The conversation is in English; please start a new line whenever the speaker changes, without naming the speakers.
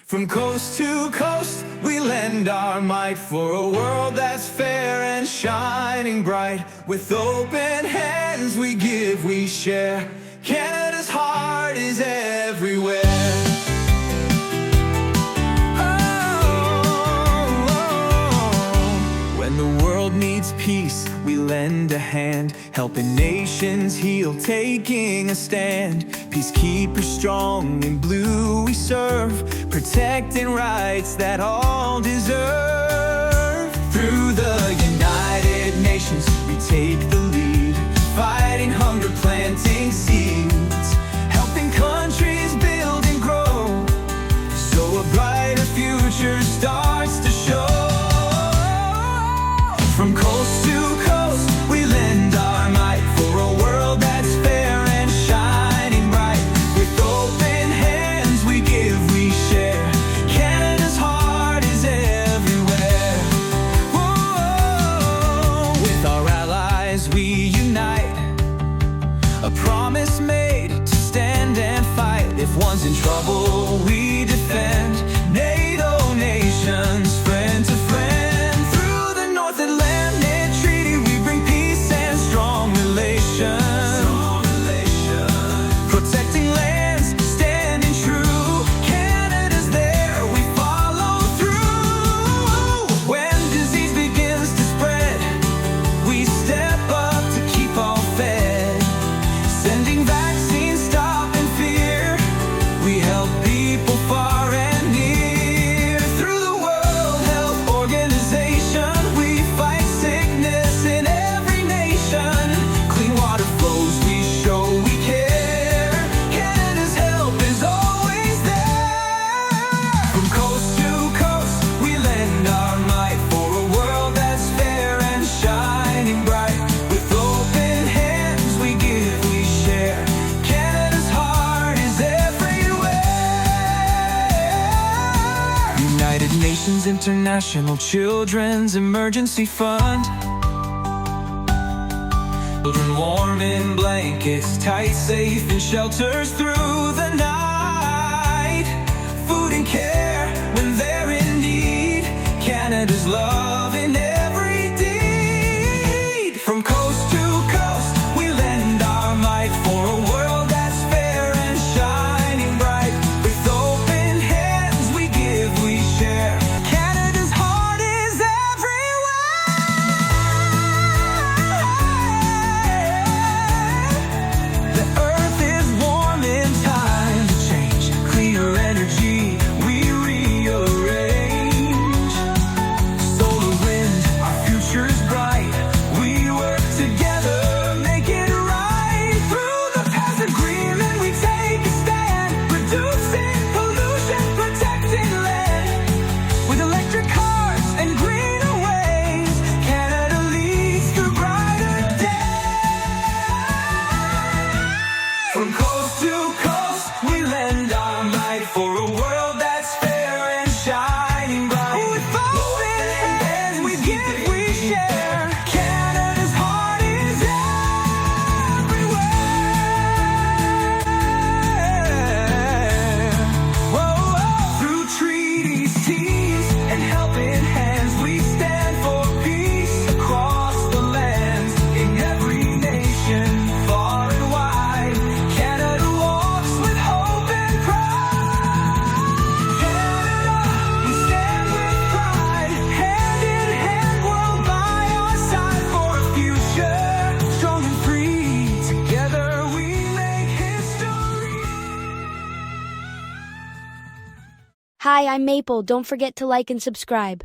From coast to coast, we lend our might for a world that's fair and shining bright. With open hands, we give, we share. Canada's heart is everywhere. When the world needs peace, we lend a hand, helping nations heal, taking a stand. Peacekeepers strong in blue we serve, protecting rights that all deserve. Through the United Nations, we take the lead, fighting hunger, planting seeds, helping countries build and grow, so a brighter future starts to show. From coast to coast, we lend our might for a world that's fair and shining bright. With open hands, we give, we share. Canada's heart is everywhere. Whoa. With our allies, we unite, a promise made to stand and fight. If one's in trouble, we defend. NATO nations, friend to friend. United Nations International Children's Emergency Fund. Children warm in blankets, tight, safe in shelters through the night. Food and care when they're in need. Canada's love in every deed. From coast to coast, we lend our might for a world that's fair and shining bright. With open hands, we give, we share. Canada's heart is everywhere. The earth is warm in time to change. Cleaner energy, we rearrange. Solar wind, our future's bright. We work together, make it right. Through the Paris Agreement, we take a stand, reducing pollution, protecting land. With electric cars and greener ways, Canada leads through brighter days. From coast to coast, we lend our might for a world that's fair and shining bright. With open hands, we give, we share. Canada's heart is everywhere. Whoa, whoa. Through treaties, teams, and helping hands, we stand for peace across the lands. In every nation, far and wide, Canada walks with hope and pride. Canada, we stand with pride. Hand in hand, world by our side for a future strong and free. Together we make history.
Hi, I'm Maple. Don't forget to like and subscribe.